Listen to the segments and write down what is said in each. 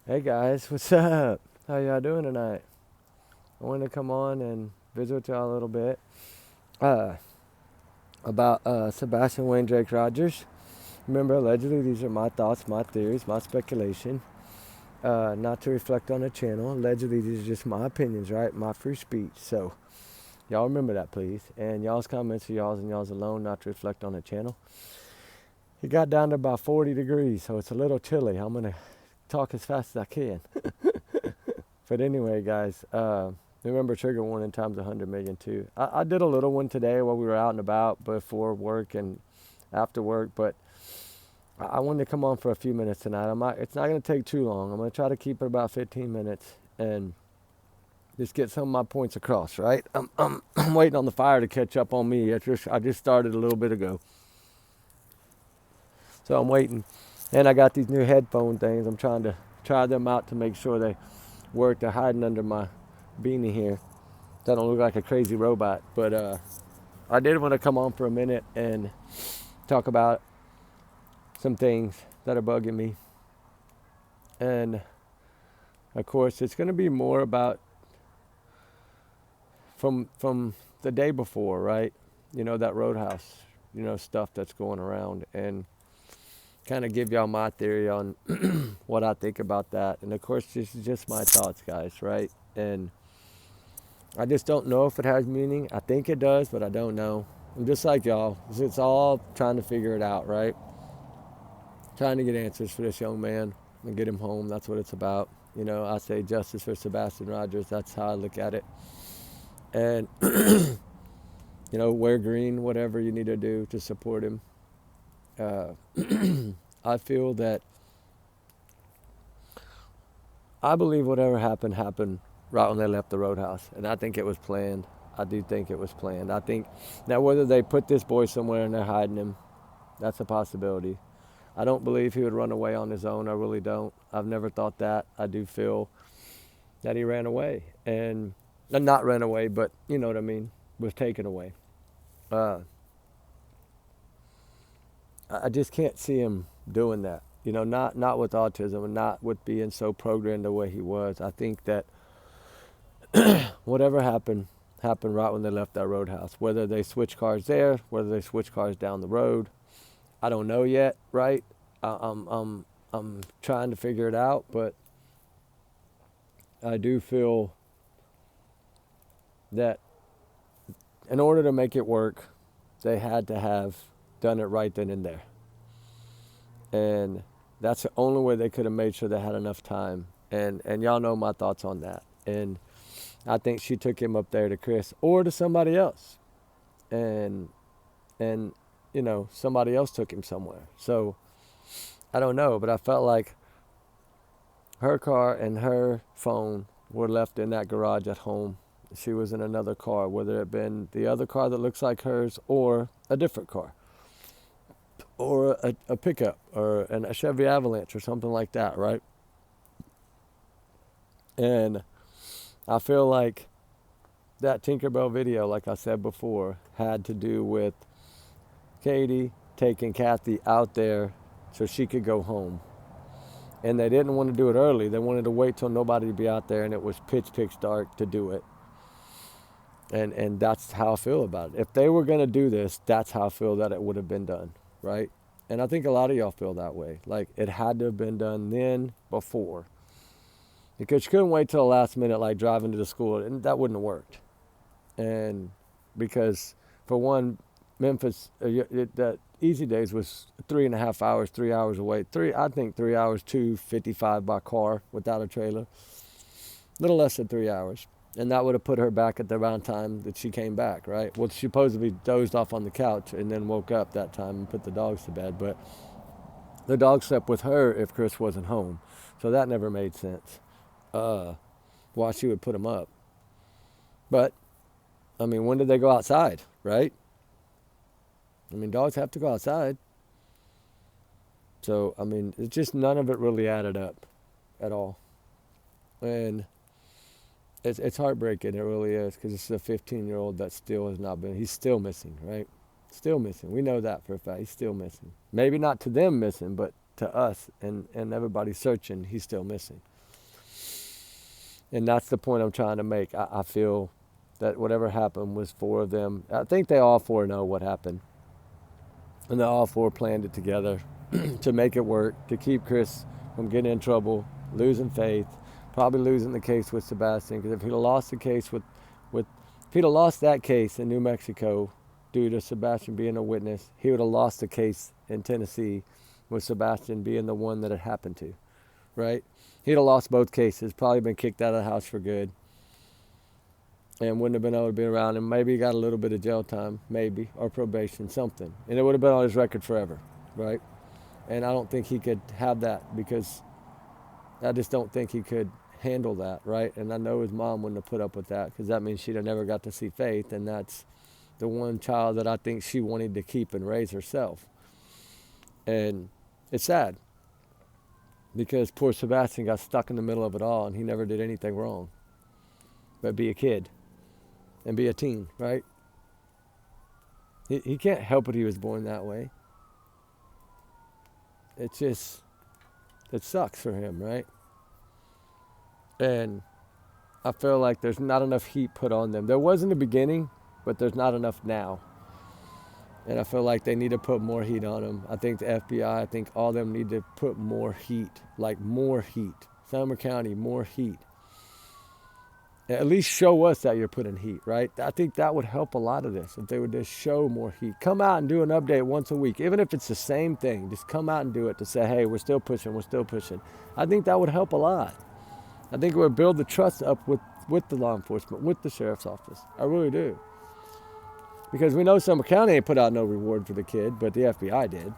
Hey guys, what's up? How y'all doing tonight? I wanted to come on and visit with y'all a little bit uh, about Sebastian Wayne Drake Rogers. Remember, allegedly, these are my thoughts, my theories, my speculation. Not to reflect on the channel. Allegedly, these are just my opinions, right? My free speech. So, y'all remember that, please. And y'all's comments are y'all's and y'all's alone, not to reflect on the channel. It got down to about 40 degrees, so it's a little chilly. I'm going to talk as fast as I can. But anyway, guys, remember trigger warning times 100 million too. I did a little one today while we were out and about before work and after work, but I wanted to come on for a few minutes tonight. It's not going to take too long. I'm going to try to keep it about 15 minutes and just get some of my points across, right? I'm waiting on the fire to catch up on me. I just started a little bit ago. So I'm waiting. And I got these new headphone things. I'm trying to try them out to make sure they work. They're hiding under my beanie here. So I don't look like a crazy robot. But I did want to come on for a minute and talk about some things that are bugging me. And of course, it's going to be more about from the day before, right? You know, that Roadhouse, stuff that's going around, and kind of give y'all my theory on what I think about that. And of course, this is just my thoughts, guys, right? And I just don't know if it has meaning. I think it does, but I don't know. I'm just like y'all. It's all trying to figure it out, right? Trying to get answers for this young man and get him home. That's what it's about. I say justice for Sebastian Rogers. That's how I look at it. And, wear green, whatever you need to do to support him. Uh, I feel that I believe whatever happened right when they left the Roadhouse. And I think it was planned. I do think it was planned. I think now whether they put this boy somewhere and they're hiding him, that's a possibility. I don't believe he would run away on his own. I really don't. I've never thought that. I do feel that he ran away. And not ran away, but you know what I mean, was taken away. Uh, I just can't see him doing that. Not with autism and not with being so programmed the way he was. I think that whatever happened right when they left that Roadhouse. Whether they switch cars there, whether they switch cars down the road, I don't know yet. Right? I'm trying to figure it out, but I do feel that in order to make it work, they had to have done it right then and there, and that's the only way they could have made sure they had enough time. And y'all know my thoughts on that. And I think she took him up there to Chris or to somebody else. And somebody else took him somewhere. So I don't know, but I felt like her car and her phone were left in that garage at home. She was in another car, whether it been the other car that looks like hers or a different car or a pickup or a Chevy Avalanche or something like that, right? And I feel like that Tinkerbell video, like I said before, had to do with Katie taking Kathy out there so she could go home. And they didn't want to do it early. They wanted to wait till nobody would be out there and it was pitch dark to do it. And that's how I feel about it. If they were going to do this, that's how I feel that it would have been done, right? And I think a lot of y'all feel that way. Like it had to have been done then, before. Because you couldn't wait till the last minute, like driving to the school, and that wouldn't have worked. And because, for one, Memphis, that Easy Days was 3.5 hours, 3 hours away. I think 3 hours, 2:55 by car without a trailer. A little less than 3 hours. And that would have put her back at the around time that she came back, right? Well, she supposedly dozed off on the couch and then woke up that time and put the dogs to bed. But the dog slept with her if Chris wasn't home. So that never made sense. Why she would put him up. But, I mean, when did they go outside, right? I mean, dogs have to go outside. So, I mean, it's just none of it really added up at all. And it's heartbreaking, it really is, because it's a 15-year-old that still has not been, he's still missing, right? Still missing. We know that for a fact. He's still missing. Maybe not to them missing, but to us and everybody searching, he's still missing. And that's the point I'm trying to make. I feel that whatever happened was 4 of them. I think they all 4 know what happened. And they all 4 planned it together to make it work, to keep Chris from getting in trouble, losing faith, probably losing the case with Sebastian. Because if he'd have lost the case if he'd have lost that case in New Mexico due to Sebastian being a witness, he would have lost the case in Tennessee with Sebastian being the one that it happened to, right? He'd have lost both cases, probably been kicked out of the house for good, and wouldn't have been able to be around him. Maybe he got a little bit of jail time, maybe, or probation, something. And it would have been on his record forever, right? And I don't think he could have that, because I just don't think he could handle that, right? And I know his mom wouldn't have put up with that, because that means she'd have never got to see Faith, and that's the one child that I think she wanted to keep and raise herself. And it's sad, because poor Sebastian got stuck in the middle of it all, and he never did anything wrong but be a kid and be a teen, right? He can't help it, he was born that way. It sucks for him, right? And I feel like there's not enough heat put on them. There was in the beginning, but there's not enough now. And I feel like they need to put more heat on them. I think the FBI, I think all of them need to put more heat, like more heat. Sumner County, more heat. At least show us that you're putting heat, right? I think that would help a lot of this, if they would just show more heat. Come out and do an update once a week. Even if it's the same thing, just come out and do it to say, hey, we're still pushing, we're still pushing. I think that would help a lot. I think it would build the trust up with the law enforcement, with the sheriff's office. I really do. Because we know Sumner County ain't put out no reward for the kid, but the FBI did.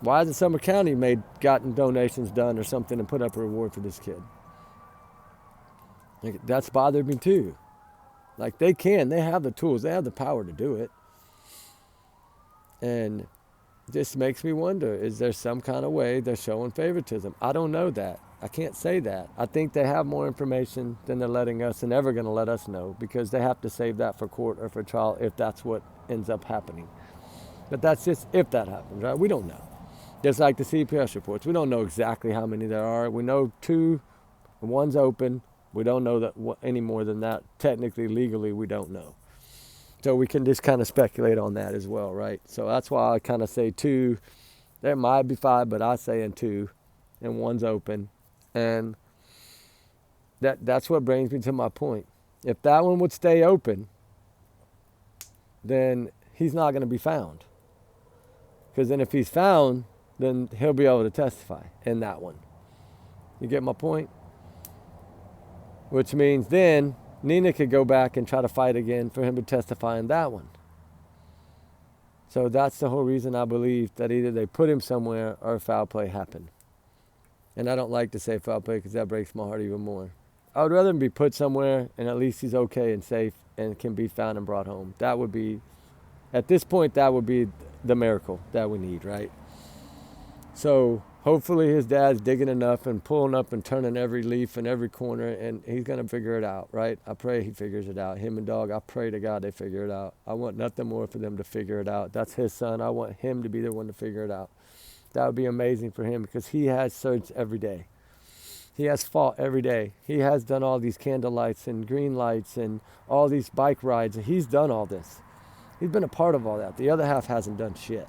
Why hasn't Sumner County gotten donations done or something and put up a reward for this kid? Like, that's bothered me too. Like, they have the tools, they have the power to do it. And it just makes me wonder, is there some kind of way they're showing favoritism? I don't know that. I can't say that. I think they have more information than they're letting us and ever going to let us know, because they have to save that for court or for trial if that's what ends up happening. But that's just if that happens, right? We don't know. Just like the CPS reports. We don't know exactly how many there are. We know 2, and 1's open. We don't know that any more than that. Technically, legally, we don't know. So we can just kind of speculate on that as well, right? So that's why I kind of say 2. There might be 5, but I say in 2, and 1's open. And that's what brings me to my point. If that one would stay open, then he's not going to be found. Because then if he's found, then he'll be able to testify in that one. You get my point? Which means then Nina could go back and try to fight again for him to testify in that one. So that's the whole reason I believe that either they put him somewhere or foul play happened. And I don't like to say foul play, because that breaks my heart even more. I would rather him be put somewhere and at least he's okay and safe and can be found and brought home. That would be, at this point, that would be the miracle that we need, right? So hopefully his dad's digging enough and pulling up and turning every leaf in every corner, and he's going to figure it out, right? I pray he figures it out. Him and Dog, I pray to God they figure it out. I want nothing more for them to figure it out. That's his son. I want him to be the one to figure it out. That would be amazing for him, because he has searched every day. He has fought every day. He has done all these candle lights and green lights and all these bike rides. He's done all this. He's been a part of all that. The other half hasn't done shit.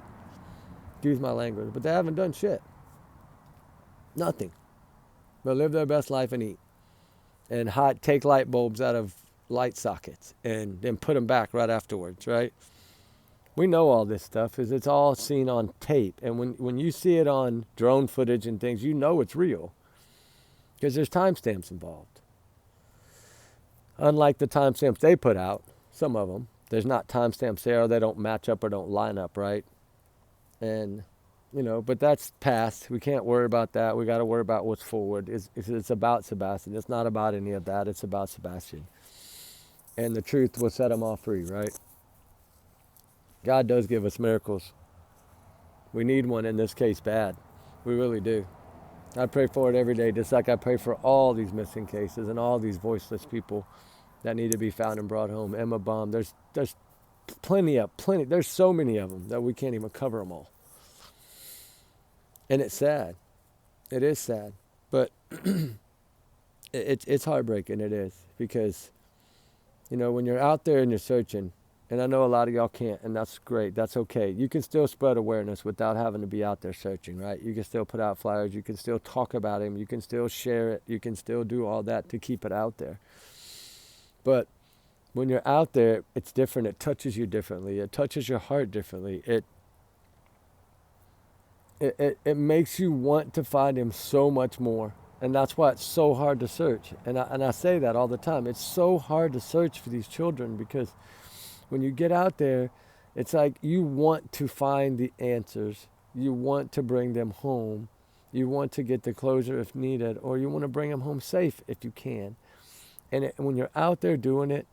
Excuse my language, but they haven't done shit. Nothing. But live their best life and eat. And take light bulbs out of light sockets and then put them back right afterwards, right? We know all this stuff, because it's all seen on tape. And when you see it on drone footage and things, you know it's real, because there's timestamps involved. Unlike the timestamps they put out, some of them, there's not timestamps there, or they don't match up or don't line up, right? And, but that's past. We can't worry about that. We got to worry about what's forward. It's about Sebastian. It's not about any of that. It's about Sebastian. And the truth will set him all free, right? God does give us miracles. We need one in this case bad. We really do. I pray for it every day, just like I pray for all these missing cases and all these voiceless people that need to be found and brought home. Emma Baum, there's plenty. There's so many of them that we can't even cover them all. And it's sad. It is sad. But it's heartbreaking. It is, because when you're out there and you're searching, and I know a lot of y'all can't, and that's great. That's okay. You can still spread awareness without having to be out there searching, right? You can still put out flyers. You can still talk about him. You can still share it. You can still do all that to keep it out there. But when you're out there, it's different. It touches you differently. It touches your heart differently. It makes you want to find him so much more. And that's why it's so hard to search. And I say that all the time. It's so hard to search for these children, because when you get out there, it's like you want to find the answers. You want to bring them home. You want to get the closure if needed, or you want to bring them home safe if you can. And when you're out there doing it,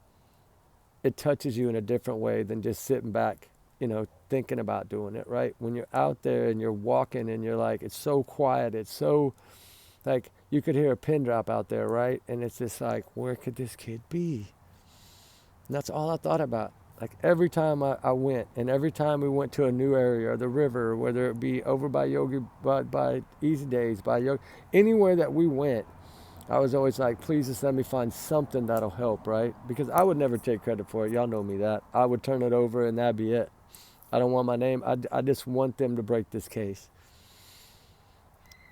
it touches you in a different way than just sitting back, thinking about doing it, right? When you're out there and you're walking and you're like, it's so quiet, it's so, like, you could hear a pin drop out there, right? And it's just like, where could this kid be? And that's all I thought about. Like, every time I went, and every time we went to a new area, or the river, whether it be over by Yogi, by Easy Days, by Yogi, anywhere that we went, I was always like, please just let me find something that'll help, right? Because I would never take credit for it. Y'all know me that. I would turn it over and that'd be it. I don't want my name. I just want them to break this case.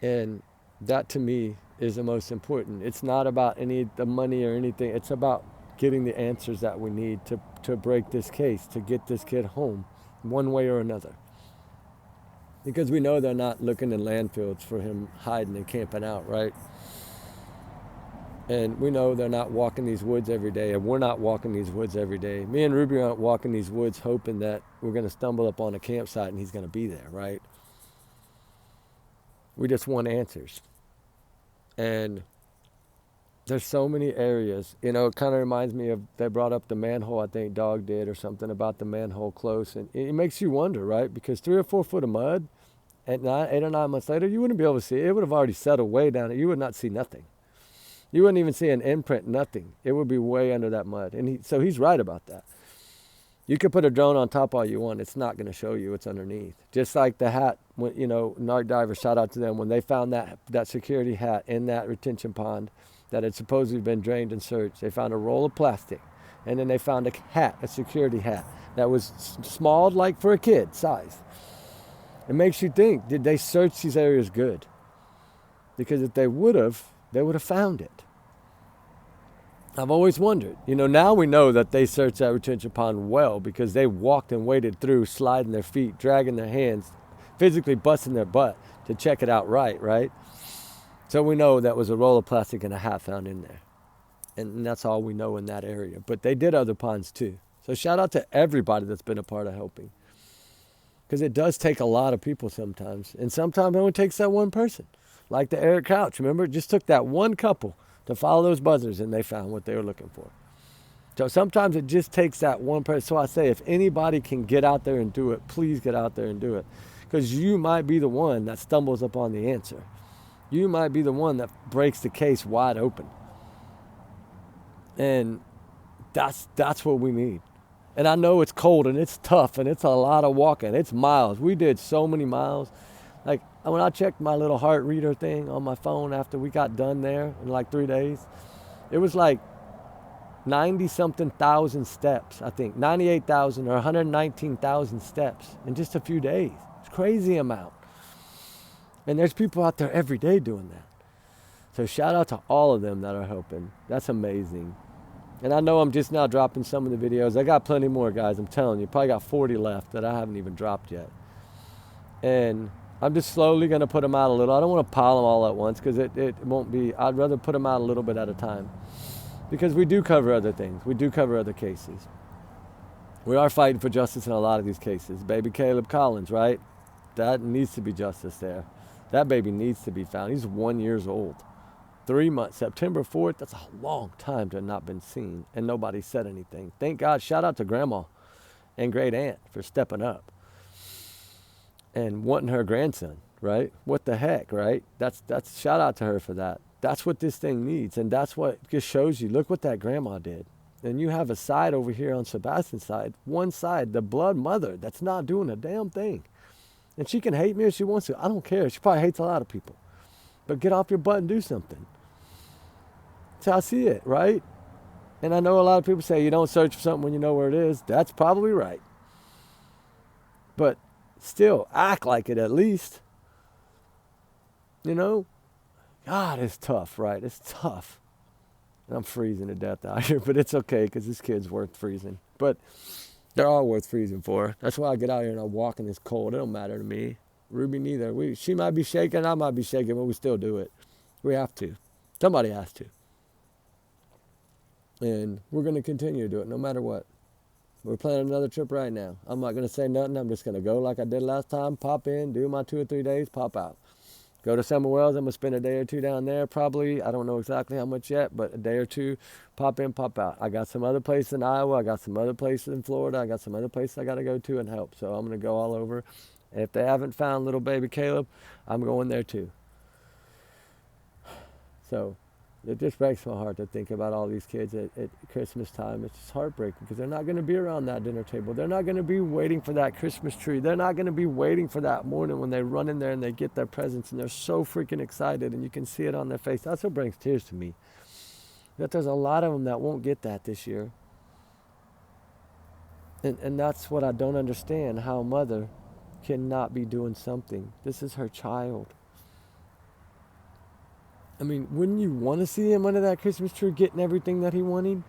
And that, to me, is the most important. It's not about the money or anything. It's about getting the answers that we need to break this case, to get this kid home one way or another. Because we know they're not looking in landfills for him hiding and camping out, right? And we know they're not walking these woods every day, and we're not walking these woods every day. Me and Ruby aren't walking these woods hoping that we're going to stumble upon a campsite and he's going to be there, right? We just want answers. And there's so many areas. It kind of reminds me of, they brought up the manhole, I think Dog did, or something about the manhole close. And it makes you wonder, right? Because 3 or 4 foot of mud, at 8 or 9 months later, you wouldn't be able to see it. It would have already settled way down. You would not see nothing. You wouldn't even see an imprint, nothing. It would be way under that mud. And so he's right about that. You could put a drone on top all you want. It's not going to show you what's underneath. Just like the hat, Narc Diver, shout out to them, when they found that security hat in that retention pond that had supposedly been drained and searched. They found a roll of plastic. And then they found a security hat that was small, like for a kid size. It makes you think, did they search these areas good? Because if they would have found it. I've always wondered. Now we know that they searched that retention pond well, because they walked and waded through, sliding their feet, dragging their hands, physically busting their butt to check it out right? So we know that was a roll of plastic and a hat found in there. And that's all we know in that area. But they did other ponds too. So shout out to everybody that's been a part of helping. Because it does take a lot of people sometimes. And sometimes it only takes that one person. Like the Eric Couch, remember? It just took that one couple to follow those buzzers, and they found what they were looking for. So sometimes it just takes that one person. So I say, if anybody can get out there and do it, please get out there and do it. Because you might be the one that stumbles upon the answer. You might be the one that breaks the case wide open. And that's what we need. And I know it's cold and it's tough and it's a lot of walking. It's miles. We did so many miles. Like, when I checked my little heart reader thing on my phone after we got done there in like 3 days, it was like 90-something thousand steps, I think. 98,000 or 119,000 steps in just a few days. It's a crazy amount. And there's people out there every day doing that. So shout out to all of them that are helping. That's amazing. And I know I'm just now dropping some of the videos. I got plenty more, guys. I'm telling you. Probably got 40 left that I haven't even dropped yet. And I'm just slowly going to put them out a little. I don't want to pile them all at once, because it won't be. I'd rather put them out a little bit at a time. Because we do cover other things. We do cover other cases. We are fighting for justice in a lot of these cases. Baby Caleb Collins, right? That needs to be justice there. That baby needs to be found. He's 1 year old. 3 months. September 4th, that's a long time to have not been seen. And nobody said anything. Thank God. Shout out to Grandma and Great Aunt for stepping up and wanting her grandson, right? What the heck, right? That's shout out to her for that. That's what this thing needs. And that's what just shows you, look what that grandma did. And you have a side over here on Sebastian's side, one side, the blood mother, that's not doing a damn thing. And she can hate me if she wants to. I don't care. She probably hates a lot of people. But get off your butt and do something. So I see it, right? And I know a lot of people say you don't search for something when you know where it is. That's probably right. But still, act like it at least. You know? God, it's tough, right? It's tough. And I'm freezing to death out here, but it's okay because this kid's worth freezing. But they're all worth freezing for. That's why I get out here and I walk in this cold. It don't matter to me. Ruby neither. She might be shaking, I might be shaking, but we still do it. We have to. Somebody has to. And we're going to continue to do it no matter what. We're planning another trip right now. I'm not going to say nothing. I'm just going to go like I did last time, pop in, do my 2 or 3 days, pop out. Go to somewhere else. I'm going to spend a day or two down there probably. I don't know exactly how much yet, but a day or two, pop in, pop out. I got some other places in Iowa. I got some other places in Florida. I got some other places I got to go to and help. So I'm going to go all over. And if they haven't found little baby Caleb, I'm going there too. So it just breaks my heart to think about all these kids at Christmas time. It's just heartbreaking because they're not going to be around that dinner table. They're not going to be waiting for that Christmas tree. They're not going to be waiting for that morning when they run in there and they get their presents and they're so freaking excited and you can see it on their face. That's what brings tears to me. That there's a lot of them that won't get that this year. And that's what I don't understand, how a mother cannot be doing something. This is her child. I mean, wouldn't you want to see him under that Christmas tree getting everything that he wanted?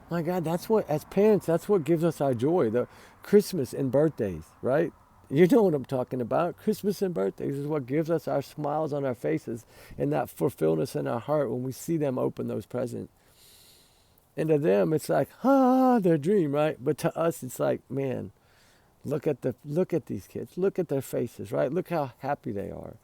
My God, that's what, as parents, that's what gives us our joy. The Christmas and birthdays, right? You know what I'm talking about. Christmas and birthdays is what gives us our smiles on our faces and that fulfillment in our heart when we see them open those presents. And to them, it's like, their dream, right? But to us, it's like, man, look at these kids. Look at their faces, right? Look how happy they are.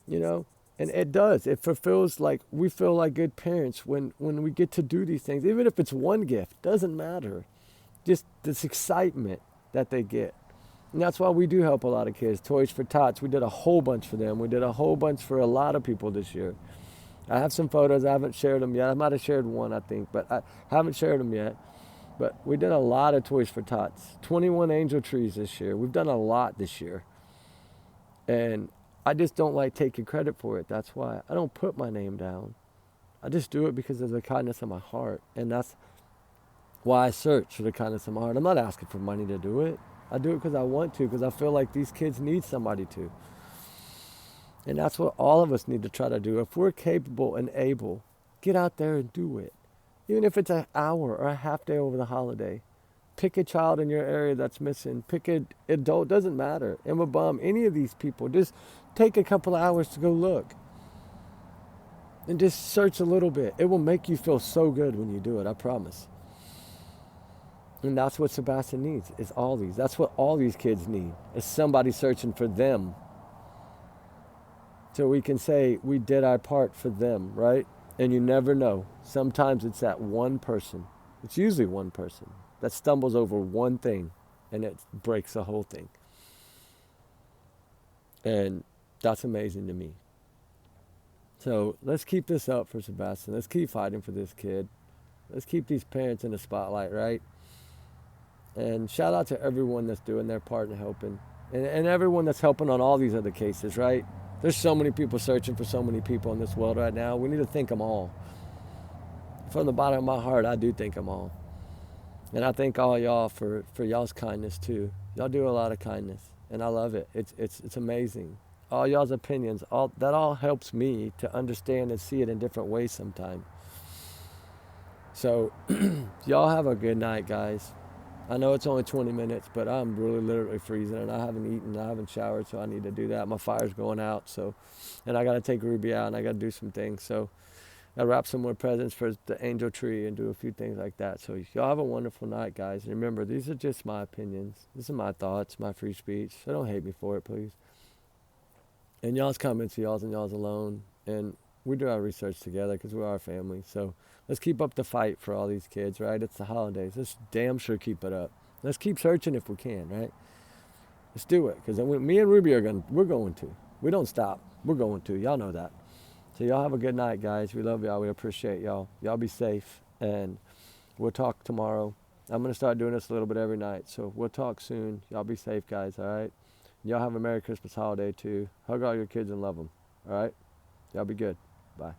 You know, and it does. It fulfills, like, we feel like good parents when we get to do these things. Even if it's one gift, doesn't matter. Just this excitement that they get. And that's why we do help a lot of kids. Toys for Tots, we did a whole bunch for them. We did a whole bunch for a lot of people this year. I have some photos. I haven't shared them yet. I might have shared one, I think, but I haven't shared them yet. But we did a lot of Toys for Tots. 21 angel trees this year. We've done a lot this year. And I just don't like taking credit for it. That's why I don't put my name down. I just do it because of the kindness of my heart. And that's why I search for the kindness of my heart. I'm not asking for money to do it. I do it because I want to, because I feel like these kids need somebody to. And that's what all of us need to try to do. If we're capable and able, get out there and do it. Even if it's an hour or a half day over the holiday. Pick a child in your area that's missing. Pick an adult, doesn't matter. Emma Bum, any of these people. Just take a couple of hours to go look. And just search a little bit. It will make you feel so good when you do it, I promise. And that's what Sebastian needs, is all these. That's what all these kids need, is somebody searching for them. So we can say we did our part for them, right? And you never know. Sometimes it's that one person. It's usually one person that stumbles over one thing and it breaks the whole thing. And that's amazing to me. So let's keep this up for Sebastian. Let's keep fighting for this kid. Let's keep these parents in the spotlight, right? And shout out to everyone that's doing their part and helping. And everyone that's helping on all these other cases, right? There's so many people searching for so many people in this world right now. We need to thank them all. From the bottom of my heart, I do thank them all. And I thank all y'all for y'all's kindness too. Y'all do a lot of kindness, and I love it. It's amazing. All y'all's opinions, that all helps me to understand and see it in different ways sometimes. So y'all have a good night, guys. I know it's only 20 minutes, but I'm really literally freezing, and I haven't eaten, I haven't showered, so I need to do that. My fire's going out, and I got to take Ruby out, and I got to do some things. So I wrap some more presents for the angel tree and do a few things like that. So y'all have a wonderful night, guys. And remember, these are just my opinions. These are my thoughts, my free speech. So don't hate me for it, please. And y'all's comments are y'all's and y'all's alone. And we do our research together because we're our family. So let's keep up the fight for all these kids, right? It's the holidays. Let's damn sure keep it up. Let's keep searching if we can, right? Let's do it. Because me and Ruby we're going to. We don't stop. We're going to. Y'all know that. So y'all have a good night, guys. We love y'all. We appreciate y'all. Y'all be safe. And we'll talk tomorrow. I'm going to start doing this a little bit every night. So we'll talk soon. Y'all be safe, guys, all right? Y'all have a Merry Christmas holiday, too. Hug all your kids and love them, all right? Y'all be good. Bye.